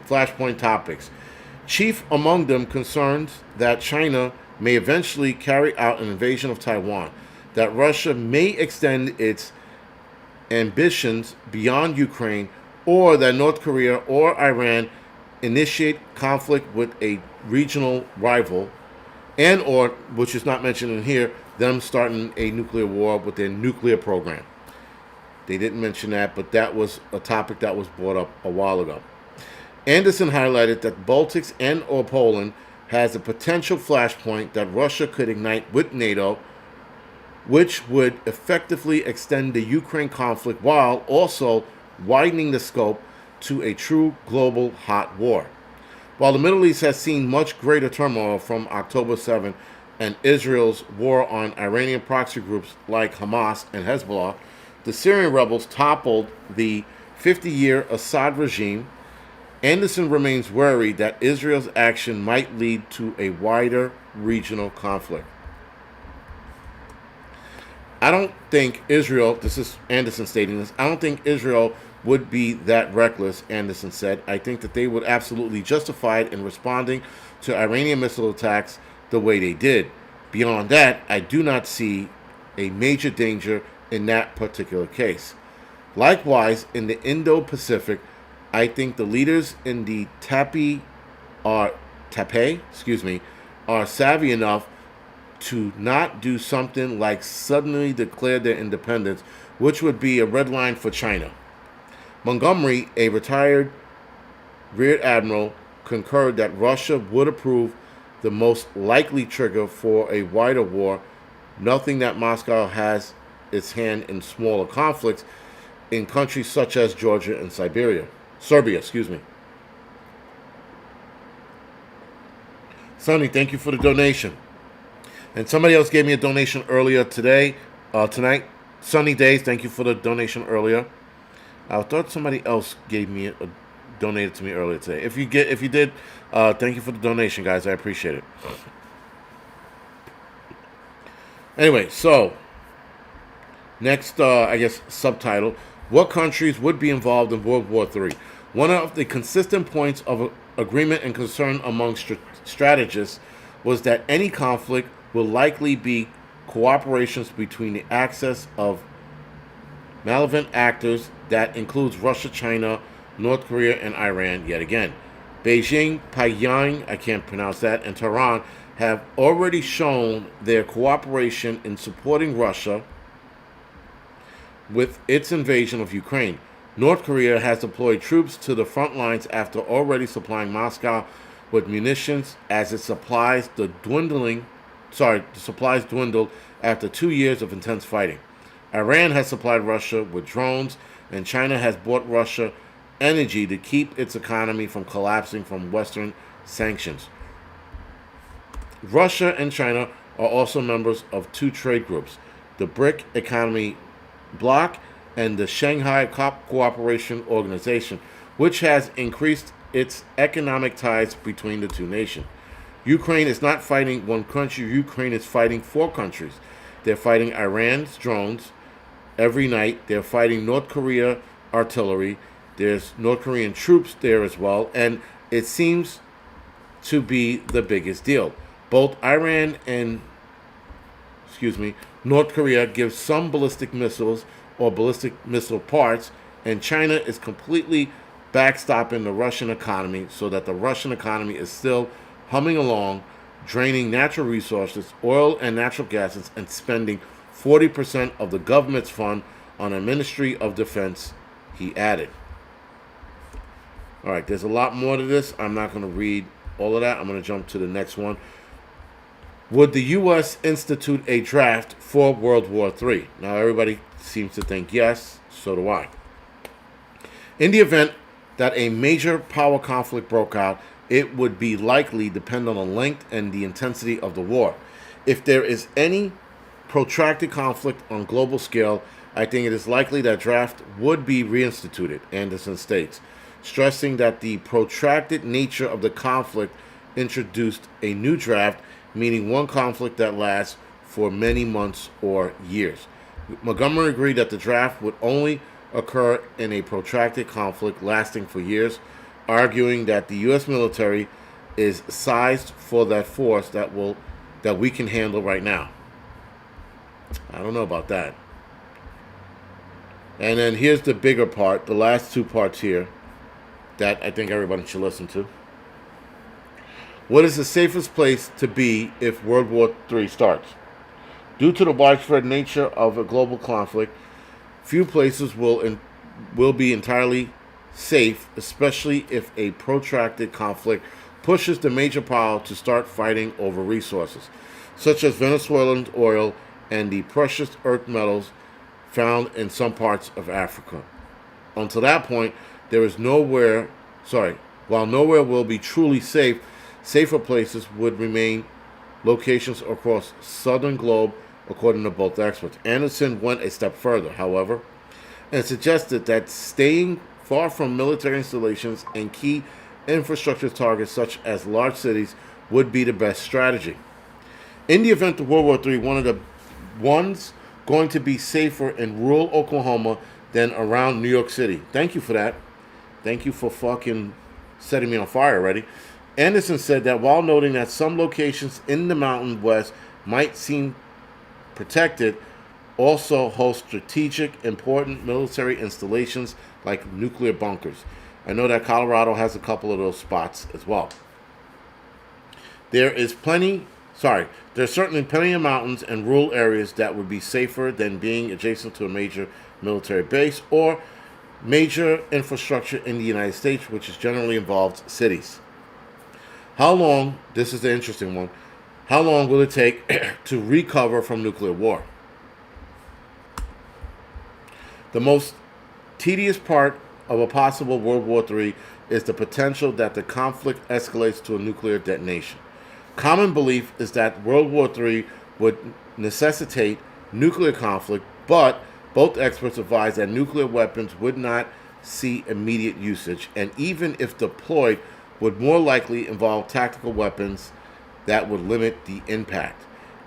flashpoint topics. Chief among them concerns that China may eventually carry out an invasion of Taiwan, that Russia may extend its ambitions beyond Ukraine, or that North Korea or Iran initiate conflict with a regional rival, and or, which is not mentioned in here, them starting a nuclear war with their nuclear program. They didn't mention that, but that was a topic that was brought up a while ago. Anderson highlighted that Baltics and or Poland has a potential flashpoint that Russia could ignite with NATO, which would effectively extend the Ukraine conflict while also widening the scope to a true global hot war. While the Middle East has seen much greater turmoil from October 7 and Israel's war on Iranian proxy groups like Hamas and Hezbollah, the Syrian rebels toppled the 50-year Assad regime. Anderson remains worried that Israel's action might lead to a wider regional conflict. I don't think Israel, this is Anderson stating this, I don't think Israel would be that reckless, Anderson said. I think that they would absolutely justify it in responding to Iranian missile attacks the way they did. Beyond that, I do not see a major danger in that particular case. Likewise, in the Indo-Pacific, I think the leaders in the Taipei are savvy enough to not do something like suddenly declare their independence, which would be a red line for China. Montgomery, a retired Rear Admiral, concurred that Russia would approve the most likely trigger for a wider war, noting that Moscow has its hand in smaller conflicts in countries such as Georgia and Serbia. Sonny, thank you for the donation. And somebody else gave me a donation earlier tonight. Sunny Days, thank you for the donation earlier. I thought somebody else donated to me earlier today. If you did, thank you for the donation, guys. I appreciate it. Anyway, so next, I guess subtitle: what countries would be involved in World War III? One of the consistent points of agreement and concern among strategists was that any conflict will likely be cooperations between the axis of malevolent actors that includes Russia, China, North Korea, and Iran yet again. Beijing, Pyongyang, I can't pronounce that, and Tehran have already shown their cooperation in supporting Russia with its invasion of Ukraine. North Korea has deployed troops to the front lines after already supplying Moscow with munitions as its supplies dwindled after 2 years of intense fighting. Iran has supplied Russia with drones, and China has bought Russia energy to keep its economy from collapsing from Western sanctions. Russia and China are also members of 2 trade groups, the BRIC Economy Bloc and the Shanghai Cooperation Organization, which has increased its economic ties between the 2 nations. Ukraine is not fighting one country. Ukraine is fighting 4 countries. They're fighting Iran's drones every night. They're fighting North Korea artillery, There's North Korean troops there as well, and it seems to be the biggest deal. Both Iran and, North Korea give some ballistic missiles or ballistic missile parts, and China is completely backstopping the Russian economy so that the Russian economy is still humming along, draining natural resources, oil and natural gases, and spending 40% of the government's fund on a Ministry of Defense, he added. All right, there's a lot more to this. I'm not going to read all of that. I'm going to jump to the next one. Would the U.S. institute a draft for World War III? Now, everybody seems to think yes. So do I. In the event that a major power conflict broke out, it would be likely depend on the length and the intensity of the war. If there is any protracted conflict on global scale, I think it is likely that draft would be reinstituted, Anderson states, stressing that the protracted nature of the conflict introduced a new draft, meaning one conflict that lasts for many months or years. Montgomery agreed that the draft would only occur in a protracted conflict lasting for years, arguing that the U.S. military is sized for that force that we can handle right now. I don't know about that. And then here's the bigger part, the last two parts here, that I think everybody should listen to. What is the safest place to be if World War III starts? Due to the widespread nature of a global conflict, few places will be entirely safe, especially if a protracted conflict pushes the major power to start fighting over resources, such as Venezuelan oil and the precious earth metals found in some parts of Africa. Until that point, while nowhere will be truly safe, safer places would remain locations across southern globe, according to both experts. Anderson went a step further, however, and suggested that staying far from military installations and key infrastructure targets such as large cities would be the best strategy. In the event of World War III, one of the ones going to be safer in rural Oklahoma than around New York City. Thank you for that. Thank you for fucking setting me on fire already. Anderson said that while noting that some locations in the Mountain West might seem protected, also host strategic, important military installations like nuclear bunkers. I know that Colorado has a couple of those spots as well. There's certainly plenty of mountains and rural areas that would be safer than being adjacent to a major military base or major infrastructure in the United States, which generally involves cities. How long, this is the interesting one, how long will it take to recover from nuclear war? The most tedious part of a possible World War III is the potential that the conflict escalates to a nuclear detonation. Common belief is that World War III would necessitate nuclear conflict, but both experts advise that nuclear weapons would not see immediate usage, and even if deployed, would more likely involve tactical weapons that would limit the impact.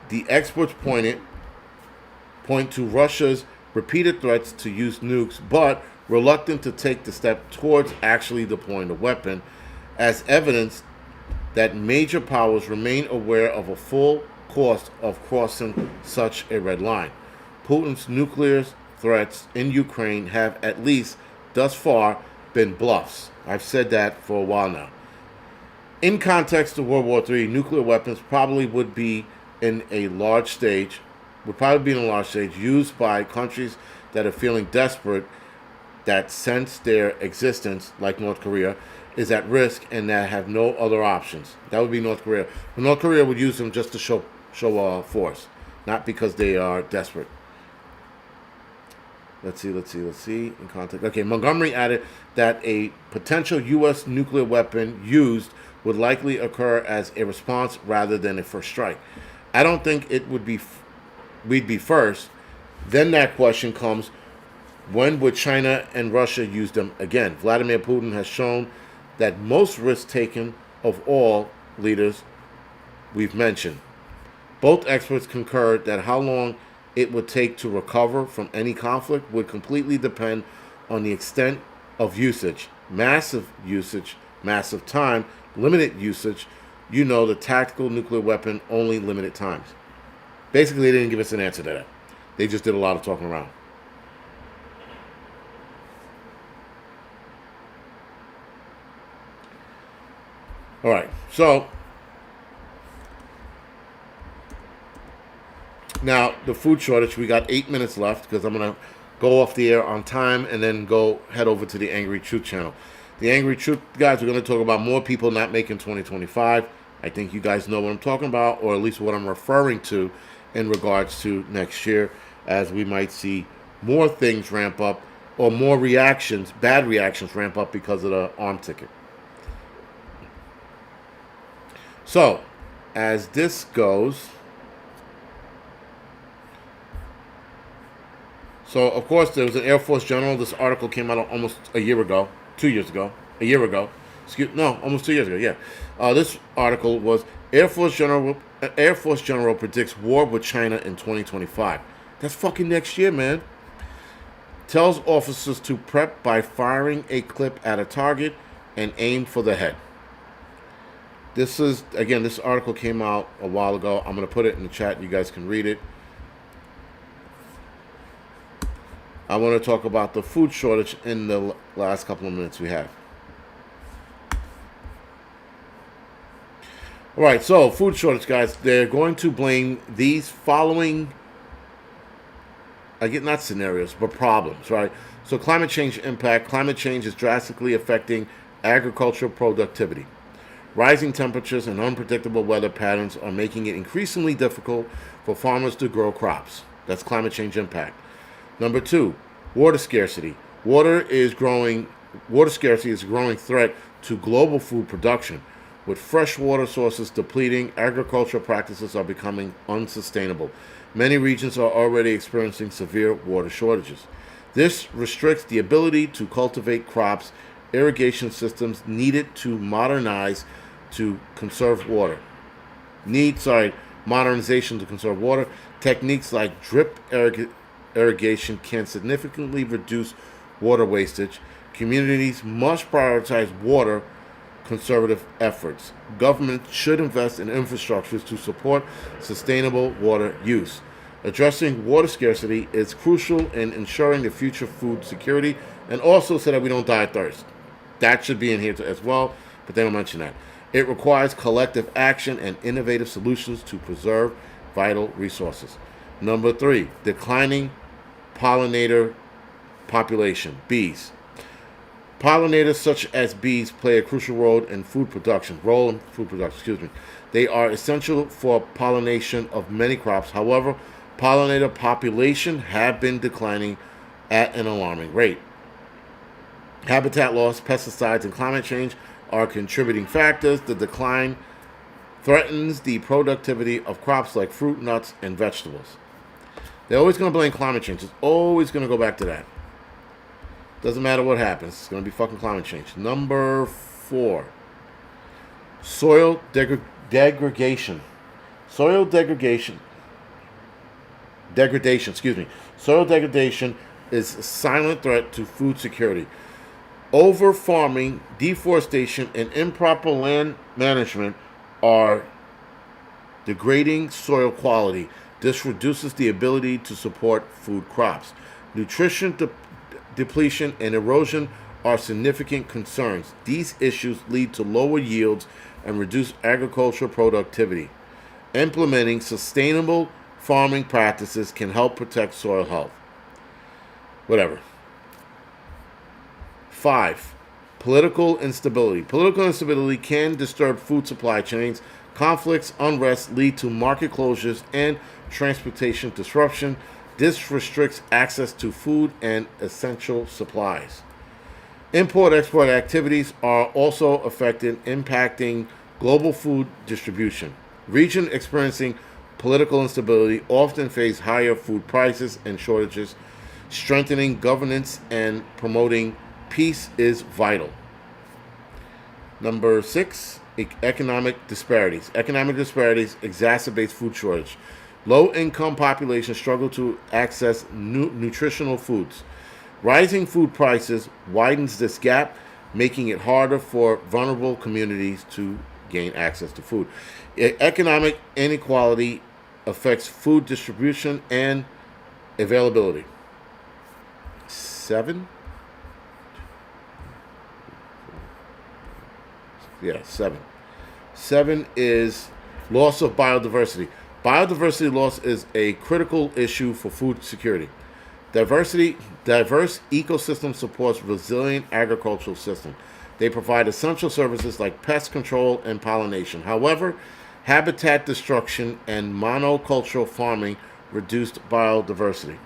The experts point to Russia's repeated threats to use nukes, but reluctant to take the step towards actually deploying the weapon, as evidence that major powers remain aware of a full cost of crossing such a red line. Putin's nuclear threats in Ukraine have, at least thus far, been bluffs. I've said that for a while now. In context of World War III, nuclear weapons probably would be in a large stage used by countries that are feeling desperate, that sense their existence, like North Korea, is at risk and that have no other options. That would be North Korea. But North Korea would use them just to show force, not because they are desperate. Let's see. In context. Okay, Montgomery added that a potential U.S. nuclear weapon used would likely occur as a response rather than a first strike. I don't think we'd be first. Then that question comes, when would China and Russia use them again? Vladimir Putin has shown that most risk-taking of all leaders we've mentioned. Both experts concurred that how long it would take to recover from any conflict would completely depend on the extent of usage, massive time, limited usage. You know, the tactical nuclear weapon, only limited times. Basically, they didn't give us an answer to that. They just did a lot of talking around. All right, so now the food shortage. We got 8 minutes left because I'm gonna go off the air on time and then go head over to the Angry Truth channel. The Angry Truth guys, we're gonna talk about more people not making 2025. I think you guys know what I'm talking about, or at least what I'm referring to in regards to next year, as we might see more things ramp up or more reactions, bad reactions ramp up because of the arm ticket. So, as this goes, so of course there was an Air Force general. This article came out almost a year ago, 2 years ago, a year ago. Almost 2 years ago. Yeah, this article was Air Force General predicts war with China in 2025. That's fucking next year, man. Tells officers to prep by firing a clip at a target and aim for the head. This article came out a while ago. I'm going to put it in the chat. You guys can read it. I want to talk about the food shortage in the last couple of minutes we have. All right, so food shortage, guys. They're going to blame these following, not scenarios, but problems, right? So climate change impact. Climate change is drastically affecting agricultural productivity. Rising temperatures and unpredictable weather patterns are making it increasingly difficult for farmers to grow crops. That's climate change impact. Number 2, water scarcity. Water scarcity is a growing threat to global food production. With fresh water sources depleting, agricultural practices are becoming unsustainable. Many regions are already experiencing severe water shortages. This restricts the ability to cultivate crops, irrigation systems needed to modernize to conserve water. Modernization to conserve water. Techniques like drip irrigation can significantly reduce water wastage. Communities must prioritize water conservative efforts. Government should invest in infrastructures to support sustainable water use. Addressing water scarcity is crucial in ensuring the future food security and also so that we don't die of thirst. That should be in here as well, but they don't mention that. It requires collective action and innovative solutions to preserve vital resources. Number 3, declining pollinator population, bees. Pollinators such as bees play a crucial role in food production. They are essential for pollination of many crops. However, pollinator population have been declining at an alarming rate. Habitat loss, pesticides, and climate change are contributing factors. The decline threatens the productivity of crops like fruit, nuts, and vegetables. They're always going to blame climate change. It's always going to go back to that. Doesn't matter what happens. It's going to be fucking climate change. Number 4. Soil degradation. Soil degradation, Soil degradation is a silent threat to food security. Over farming, deforestation, and improper land management are degrading soil quality. This reduces the ability to support food crops. Nutrition depletion and erosion are significant concerns. These issues lead to lower yields and reduced agricultural productivity. Implementing sustainable farming practices can help protect soil health. Whatever. 5. Political instability. Political instability can disturb food supply chains. Conflicts, unrest lead to market closures and transportation disruption. This restricts access to food and essential supplies. Import-export activities are also affected, impacting global food distribution. Regions experiencing political instability often face higher food prices and shortages. Strengthening governance and promoting peace is vital. Number 6, economic disparities. Economic disparities exacerbates food shortage. Low-income populations struggle to access nutritional foods. Rising food prices widens this gap, making it harder for vulnerable communities to gain access to food. Economic inequality affects food distribution and availability. 7? Yeah, 7. 7 is loss of biodiversity. Biodiversity loss is a critical issue for food security. Diverse ecosystem supports resilient agricultural system. They provide essential services like pest control and pollination. However, habitat destruction and monocultural farming reduced biodiversity.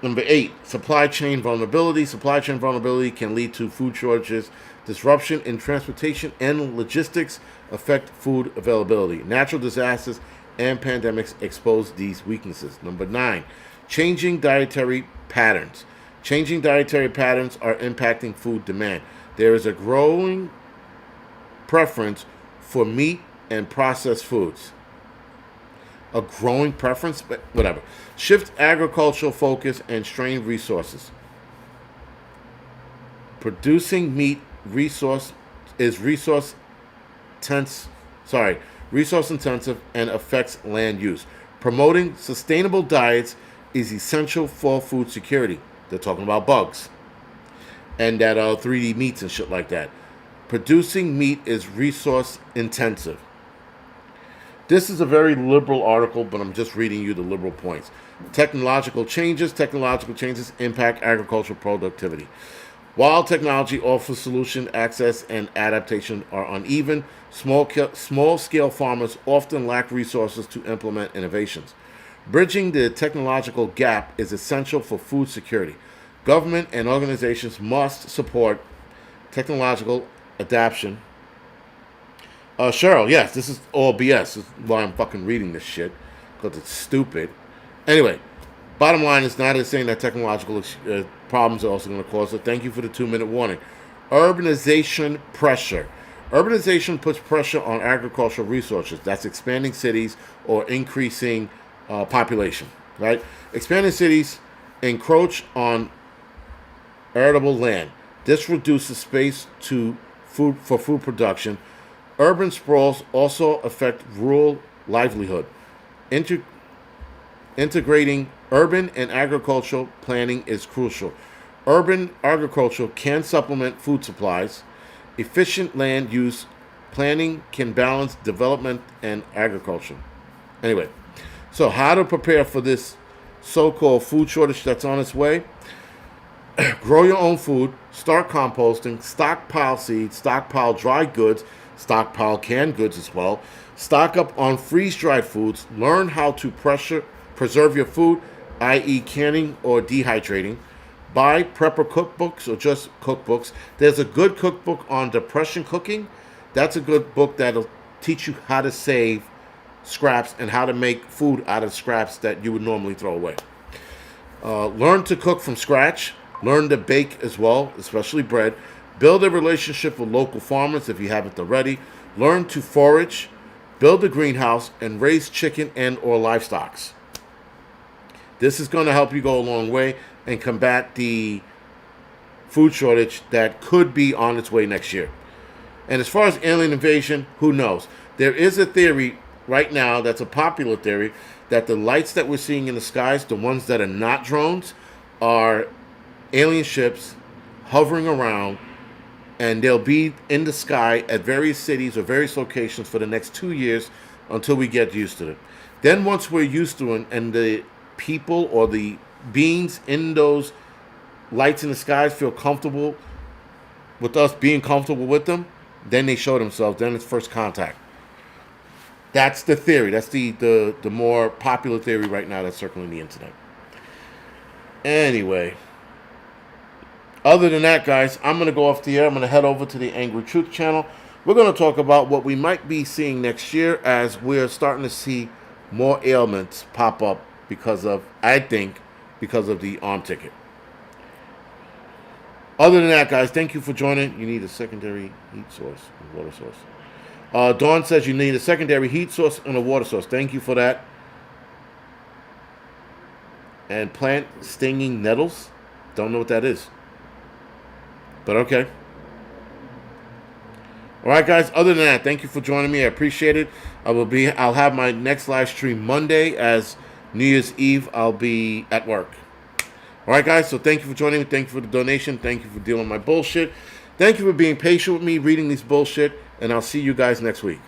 Number 8, supply chain vulnerability. Supply chain vulnerability can lead to food shortages. Disruption in transportation and logistics affect food availability. Natural disasters and pandemics expose these weaknesses. Number 9, changing dietary patterns. Changing dietary patterns are impacting food demand. There is a growing preference for meat and processed foods. A growing preference, but whatever. Shift agricultural focus and strain resources. Producing meat resource intensive and affects land use. Promoting sustainable diets is essential for food security. They're talking about bugs and that 3D meats and shit like that. Producing meat is resource intensive. This is a very liberal article, but I'm just reading you the liberal points. Technological changes impact agricultural productivity. While technology offers solution, access, and adaptation are uneven, small-scale farmers often lack resources to implement innovations. Bridging the technological gap is essential for food security. Government and organizations must support technological adaptation. Cheryl, yes, this is all BS. This is why I'm fucking reading this shit, because it's stupid. Anyway, bottom line is not saying that technological problems are also going to cause it. Thank you for the 2-minute warning. Urbanization pressure. Urbanization puts pressure on agricultural resources. That's expanding cities or increasing population, right? Expanding cities encroach on arable land. This reduces space for food production. Urban sprawls also affect rural livelihood. Integrating urban and agricultural planning is crucial. Urban agriculture can supplement food supplies. Efficient land use planning can balance development and agriculture. Anyway, so how to prepare for this so-called food shortage that's on its way? Grow your own food, start composting, stockpile seeds, stockpile dry goods, stockpile canned goods as well, stock up on freeze-dried foods, learn how to preserve your food, i.e. canning or dehydrating, buy prepper cookbooks or just cookbooks. There's a good cookbook on depression cooking. That's a good book that'll teach you how to save scraps and how to make food out of scraps that you would normally throw away. Learn to cook from scratch. Learn to bake as well, especially bread. Build a relationship with local farmers if you haven't already. Learn to forage, build a greenhouse, and raise chicken and or livestock. This is going to help you go a long way and combat the food shortage that could be on its way next year. And as far as alien invasion, who knows? There is a theory right now that's a popular theory that the lights that we're seeing in the skies, the ones that are not drones, are alien ships hovering around, and they'll be in the sky at various cities or various locations for the next 2 years until we get used to it. Then once we're used to it and the people or the beings in those lights in the skies feel comfortable with us being comfortable with them, then they show themselves. Then it's first contact. That's the theory. That's the more popular theory right now that's circling the internet. Anyway, other than that, guys, I'm going to go off the air. I'm going to head over to the Angry Truth channel. We're going to talk about what we might be seeing next year as we're starting to see more ailments pop up because of the arm ticket. Other than that, guys, thank you for joining. You need a secondary heat source and water source. Dawn says you need a secondary heat source and a water source. Thank you for that. and plant stinging nettles. Don't know what that is. But okay. All right, guys. Other than that, thank you for joining me. I appreciate it. I'll have my next live stream Monday, as New Year's Eve I'll be at work. All right, guys. So thank you for joining me. Thank you for the donation. Thank you for dealing with my bullshit. Thank you for being patient with me, reading these bullshit, and I'll see you guys next week.